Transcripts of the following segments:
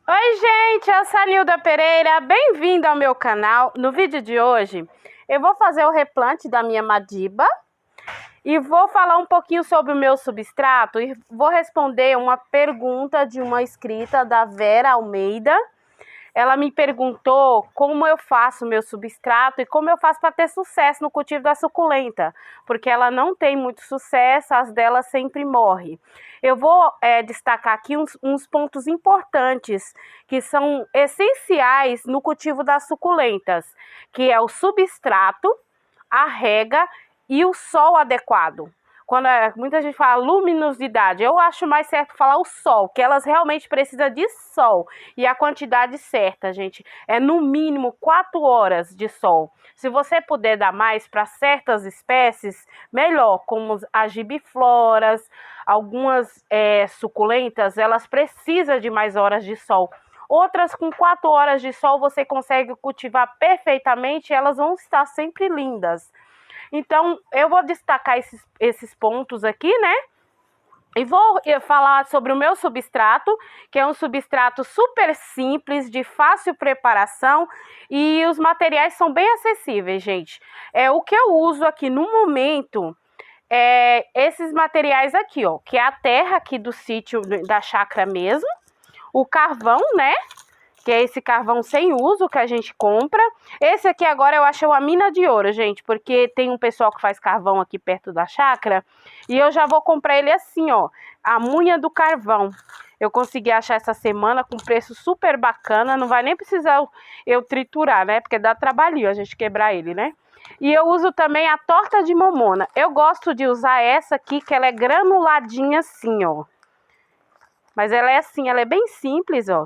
Oi, gente, eu sou a Nilda Pereira, bem-vinda ao meu canal. No vídeo de hoje, eu vou fazer o replante da minha Madiba e vou falar um pouquinho sobre o meu substrato e vou responder uma pergunta de uma inscrita da Vera Almeida. Ela me perguntou como eu faço meu substrato e como eu faço para ter sucesso no cultivo da suculenta, porque ela não tem muito sucesso, as dela sempre morrem. Eu vou destacar aqui uns pontos importantes que são essenciais no cultivo das suculentas, que é o substrato, a rega e o sol adequado. Quando muita gente fala luminosidade, eu acho mais certo falar o sol, que elas realmente precisam de sol. E a quantidade certa, gente, é no mínimo 4 horas de sol. Se você puder dar mais para certas espécies, melhor, como as gibifloras, algumas suculentas, elas precisam de mais horas de sol. Outras com 4 horas de sol você consegue cultivar perfeitamente, elas vão estar sempre lindas. Então, eu vou destacar esses pontos aqui, né? E vou falar sobre o meu substrato, que é um substrato super simples, de fácil preparação, e os materiais são bem acessíveis, gente. O que eu uso aqui no momento é esses materiais aqui, ó, que é a terra aqui do sítio, da chácara mesmo, o carvão, né? Que é esse carvão sem uso que a gente compra. Esse aqui agora eu achei uma mina de ouro, gente, porque tem um pessoal que faz carvão aqui perto da chácara, e eu já vou comprar ele assim, ó, a munha do carvão. Eu consegui achar essa semana com preço super bacana, não vai nem precisar eu triturar, né, porque dá trabalhinho a gente quebrar ele, né. E eu uso também a torta de mamona. Eu gosto de usar essa aqui, que ela é granuladinha assim, ó. Mas ela é assim, ela é bem simples, ó.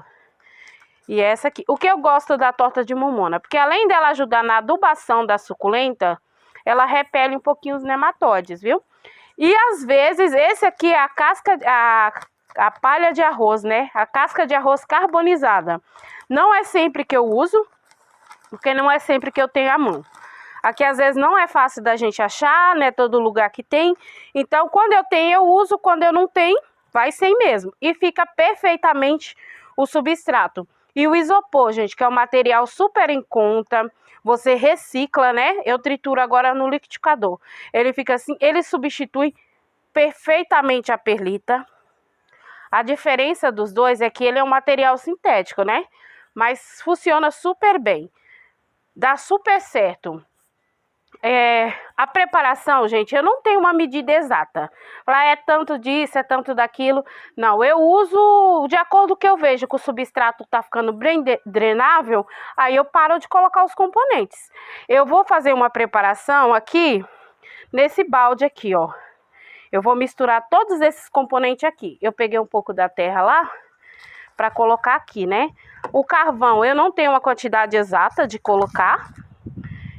E essa aqui. O que eu gosto da torta de mamona? Porque além dela ajudar na adubação da suculenta, ela repele um pouquinho os nematóides, viu? E às vezes, esse aqui é a casca, a palha de arroz, né? A casca de arroz carbonizada. Não é sempre que eu uso, porque não é sempre que eu tenho à mão. Aqui às vezes não é fácil da gente achar, né? Todo lugar que tem. Então, quando eu tenho, eu uso. Quando eu não tenho, vai sem mesmo. E fica perfeitamente o substrato. E o isopor, gente, que é um material super em conta, você recicla, né? Eu trituro agora no liquidificador. Ele fica assim, ele substitui perfeitamente a perlita. A diferença dos dois é que ele é um material sintético, né? Mas funciona super bem. Dá super certo. A preparação, gente, eu não tenho uma medida exata. Lá é tanto disso, é tanto daquilo. Não, eu uso de acordo com o que eu vejo que o substrato tá ficando bem drenável, aí eu paro de colocar os componentes. Eu vou fazer uma preparação aqui, nesse balde aqui, ó. Eu vou misturar todos esses componentes aqui. Eu peguei um pouco da terra lá, para colocar aqui, né? O carvão, eu não tenho uma quantidade exata de colocar.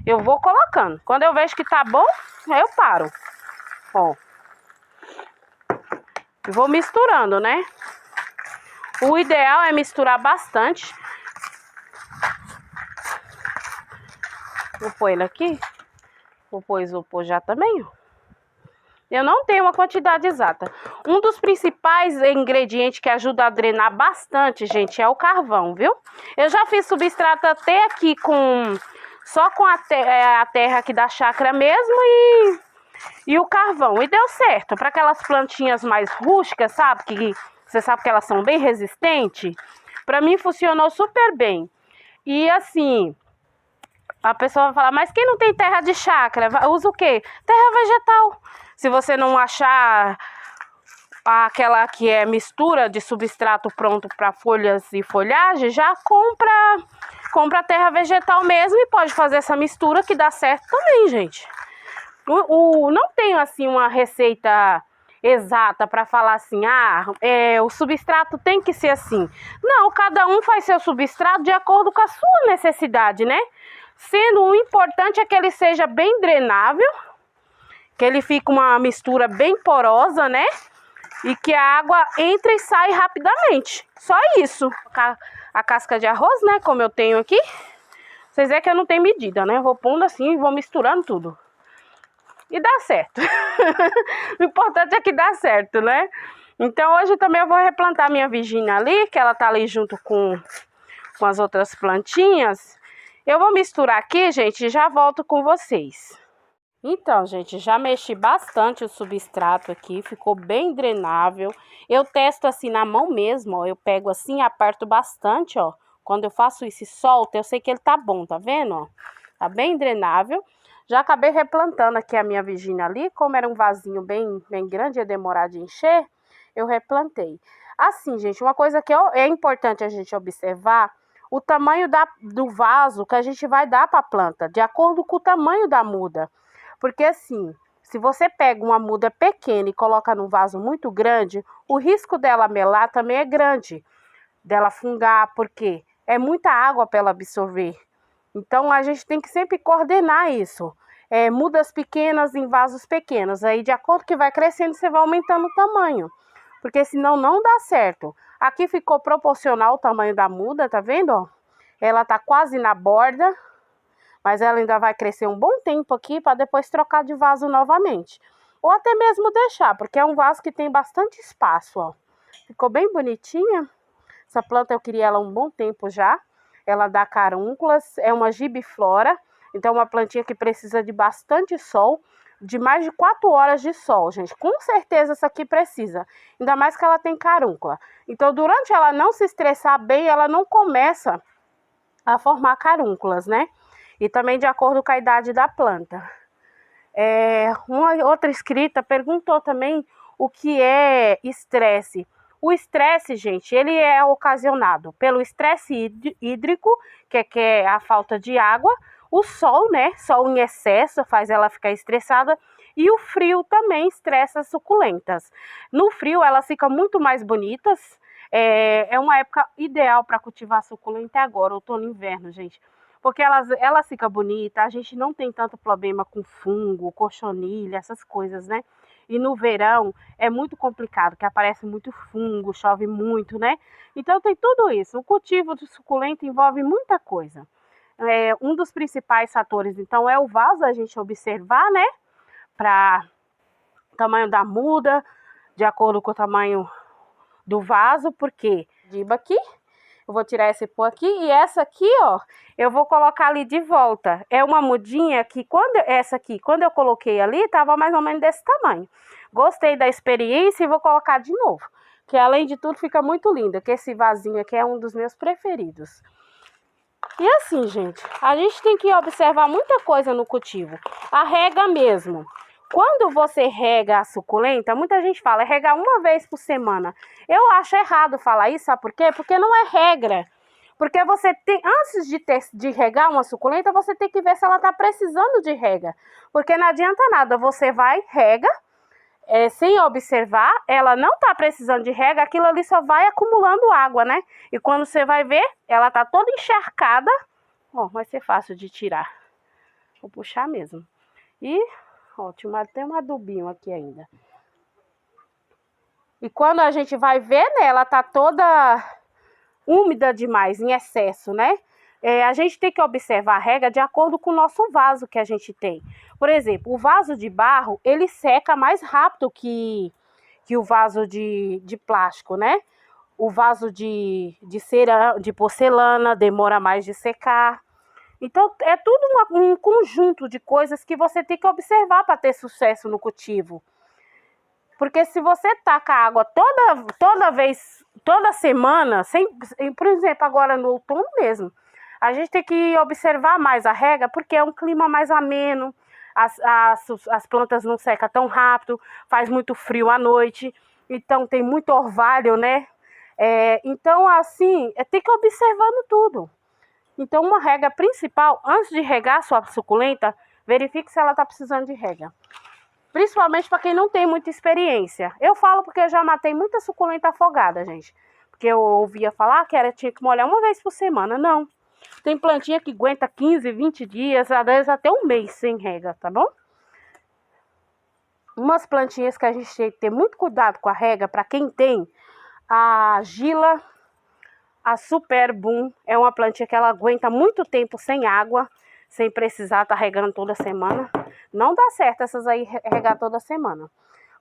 Eu vou colocando. Quando eu vejo que tá bom, aí eu paro. Ó. Vou misturando, né? O ideal é misturar bastante. Vou pôr ele aqui. Vou pôr isopor já também, ó. Eu não tenho uma quantidade exata. Um dos principais ingredientes que ajuda a drenar bastante, gente, é o carvão, viu? Eu já fiz substrato até aqui só com a terra aqui da chácara mesmo e o carvão. E deu certo. Para aquelas plantinhas mais rústicas, sabe? Que você sabe que elas são bem resistentes. Para mim funcionou super bem. E assim, a pessoa vai falar, mas quem não tem terra de chácara, usa o quê? Terra vegetal. Se você não achar aquela que é mistura de substrato pronto para folhas e folhagem, já compra terra vegetal mesmo e pode fazer essa mistura que dá certo também, gente. Não tenho assim uma receita exata para falar assim, o substrato tem que ser assim. Não, cada um faz seu substrato de acordo com a sua necessidade, né? Sendo o importante é que ele seja bem drenável, que ele fique uma mistura bem porosa, né? E que a água entre e sai rapidamente. Só isso. A casca de arroz, né? Como eu tenho aqui. Vocês veem que eu não tenho medida, né? Eu vou pondo assim e vou misturando tudo. E dá certo. O importante é que dá certo, né? Então hoje também eu vou replantar minha Virgínia ali, que ela tá ali junto com as outras plantinhas. Eu vou misturar aqui, gente, e já volto com vocês. Então, gente, já mexi bastante o substrato aqui, ficou bem drenável. Eu testo assim na mão mesmo, ó. Eu pego assim, aperto bastante, ó. Quando eu faço isso e solto, eu sei que ele tá bom, tá vendo, ó? Tá bem drenável. Já acabei replantando aqui a minha Virgínia ali, como era um vasinho bem grande, ia demorar de encher, eu replantei. Assim, gente, uma coisa que é importante a gente observar, o tamanho do vaso que a gente vai dar para a planta, de acordo com o tamanho da muda. Porque assim, se você pega uma muda pequena e coloca num vaso muito grande, o risco dela melar também é grande, dela fungar, porque é muita água para ela absorver. Então, a gente tem que sempre coordenar isso. Mudas pequenas em vasos pequenos. Aí, de acordo que vai crescendo, você vai aumentando o tamanho. Porque senão não dá certo. Aqui ficou proporcional o tamanho da muda, tá vendo? Ó? Ela tá quase na borda. Mas ela ainda vai crescer um bom tempo aqui para depois trocar de vaso novamente. Ou até mesmo deixar, porque é um vaso que tem bastante espaço, ó. Ficou bem bonitinha. Essa planta eu queria ela há um bom tempo já. Ela dá carúnculas, é uma gibiflora, então uma plantinha que precisa de bastante sol, de mais de 4 horas de sol, gente. Com certeza essa aqui precisa, ainda mais que ela tem carúncula. Então, durante ela não se estressar bem, ela não começa a formar carúnculas, né? E também de acordo com a idade da planta. Uma outra inscrita perguntou também o que é estresse. O estresse, gente, ele é ocasionado pelo estresse hídrico, que é a falta de água, o sol, né? Sol em excesso faz ela ficar estressada, e o frio também estressa as suculentas. No frio, elas ficam muito mais bonitas. É uma época ideal para cultivar suculenta agora, outono e inverno, gente. Porque ela fica bonita, a gente não tem tanto problema com fungo, cochonilha, essas coisas, né? E no verão é muito complicado, que aparece muito fungo, chove muito, né? Então tem tudo isso. O cultivo de suculenta envolve muita coisa. Um dos principais fatores, então, é o vaso, a gente observar, né? Para o tamanho da muda, de acordo com o tamanho do vaso, porque aqui, eu vou tirar esse pó aqui, e essa aqui, ó, eu vou colocar ali de volta. É uma mudinha que, quando eu coloquei ali, tava mais ou menos desse tamanho. Gostei da experiência e vou colocar de novo. Que além de tudo, fica muito linda. Que esse vasinho aqui é um dos meus preferidos. E assim, gente, a gente tem que observar muita coisa no cultivo. A rega mesmo. Quando você rega a suculenta, muita gente fala, regar uma vez por semana. Eu acho errado falar isso, sabe por quê? Porque não é regra. Porque você tem, antes de regar uma suculenta, você tem que ver se ela está precisando de rega. Porque não adianta nada, você vai, rega, sem observar, ela não está precisando de rega, aquilo ali só vai acumulando água, né? E quando você vai ver, ela está toda encharcada. Ó, vai ser fácil de tirar. Vou puxar mesmo. E... ótimo, tem um adubinho aqui ainda. E quando a gente vai ver, né, ela tá toda úmida demais, em excesso, né? A gente tem que observar a rega de acordo com o nosso vaso que a gente tem. Por exemplo, o vaso de barro, ele seca mais rápido que o vaso de plástico, né? O vaso de porcelana demora mais de secar. Então, é tudo um conjunto de coisas que você tem que observar para ter sucesso no cultivo. Porque se você taca água toda semana, por exemplo, agora no outono mesmo, a gente tem que observar mais a rega, porque é um clima mais ameno, as plantas não secam tão rápido, faz muito frio à noite, então tem muito orvalho, né? Então, assim, tem que ir observando tudo. Então, uma regra principal, antes de regar a sua suculenta, verifique se ela está precisando de rega. Principalmente para quem não tem muita experiência. Eu falo porque eu já matei muita suculenta afogada, gente. Porque eu ouvia falar que tinha que molhar uma vez por semana. Não. Tem plantinha que aguenta 15, 20 dias, às vezes até um mês sem rega, tá bom? Umas plantinhas que a gente tem que ter muito cuidado com a rega, para quem tem, a Gila, a Super Boom, é uma plantinha que ela aguenta muito tempo sem água, sem precisar estar regando toda semana. Não dá certo essas aí regar toda semana.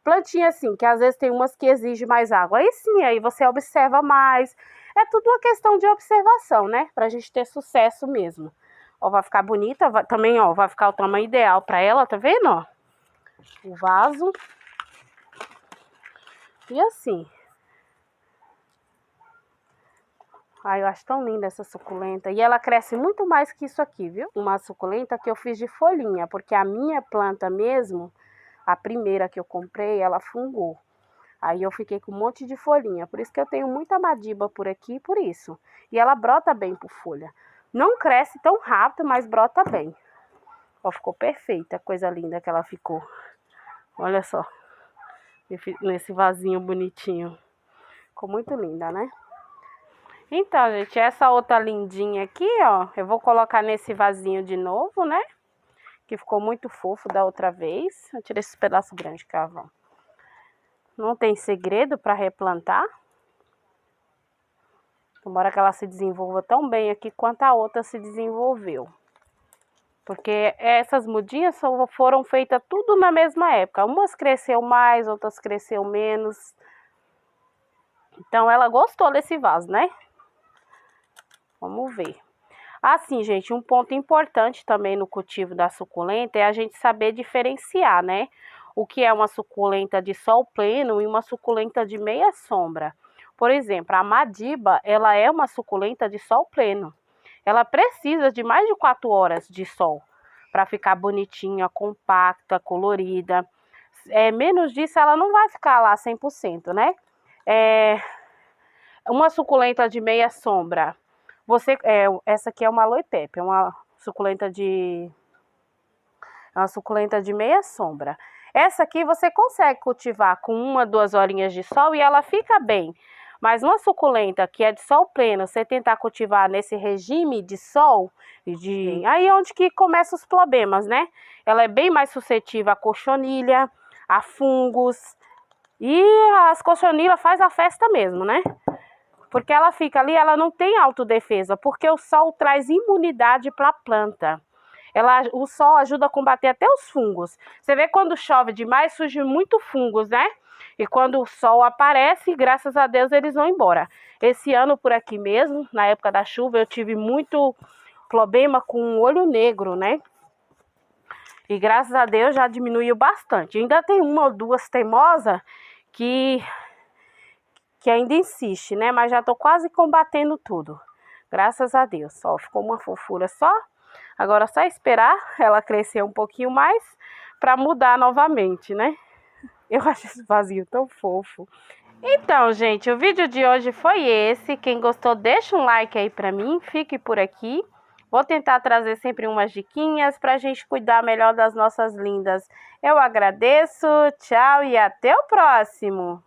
plantinha assim, que às vezes tem umas que exigem mais água. Aí sim, aí você observa mais. É tudo uma questão de observação, né? Pra gente ter sucesso mesmo. Ó, vai ficar bonita, também, ó, vai ficar o tamanho ideal pra ela, tá vendo, ó? O vaso. E assim. Ai, eu acho tão linda essa suculenta. E ela cresce muito mais que isso aqui, viu? Uma suculenta que eu fiz de folhinha, porque a minha planta mesmo, a primeira que eu comprei, ela fungou. Aí eu fiquei com um monte de folhinha. Por isso que eu tenho muita madiba por aqui, por isso. E ela brota bem por folha. Não cresce tão rápido, mas brota bem. Ó, ficou perfeita, coisa linda que ela ficou. Olha só. Nesse vasinho bonitinho. Ficou muito linda, né? Então, gente, essa outra lindinha aqui, ó, eu vou colocar nesse vasinho de novo, né? Que ficou muito fofo da outra vez. Eu tirei esse pedaço grande de carvão. Não tem segredo para replantar. Tomara que ela se desenvolva tão bem aqui quanto a outra se desenvolveu. Porque essas mudinhas foram feitas tudo na mesma época. Umas cresceu mais, outras cresceu menos. Então, ela gostou desse vaso, né? Vamos ver. Assim, gente, um ponto importante também no cultivo da suculenta é a gente saber diferenciar, né? O que é uma suculenta de sol pleno e uma suculenta de meia sombra. Por exemplo, a madiba, ela é uma suculenta de sol pleno. Ela precisa de mais de 4 horas de sol para ficar bonitinha, compacta, colorida. Menos disso, ela não vai ficar lá 100%, né? Uma suculenta de meia sombra. Essa aqui é uma aloe pepper, é uma suculenta de meia sombra. Essa aqui você consegue cultivar com 1, 2 horinhas de sol e ela fica bem. Mas uma suculenta que é de sol pleno, você tentar cultivar nesse regime de sol, aí é onde que começam os problemas, né? Ela é bem mais suscetível a cochonilha, a fungos, e as cochonilhas faz a festa mesmo, né? Porque ela fica ali, ela não tem autodefesa, porque o sol traz imunidade para a planta. O sol ajuda a combater até os fungos. Você vê quando chove demais, surge muito fungos, né? E quando o sol aparece, graças a Deus, eles vão embora. Esse ano por aqui mesmo, na época da chuva, eu tive muito problema com o olho negro, né? E graças a Deus já diminuiu bastante. Ainda tem 1 ou 2 teimosas que ainda insiste, né? Mas já tô quase combatendo tudo. Graças a Deus. Ó, ficou uma fofura só. Agora é só esperar ela crescer um pouquinho mais para mudar novamente, né? Eu acho esse vasinho tão fofo. Então, gente, o vídeo de hoje foi esse. Quem gostou, deixa um like aí pra mim. Fique por aqui. Vou tentar trazer sempre umas diquinhas pra gente cuidar melhor das nossas lindas. Eu agradeço, tchau e até o próximo!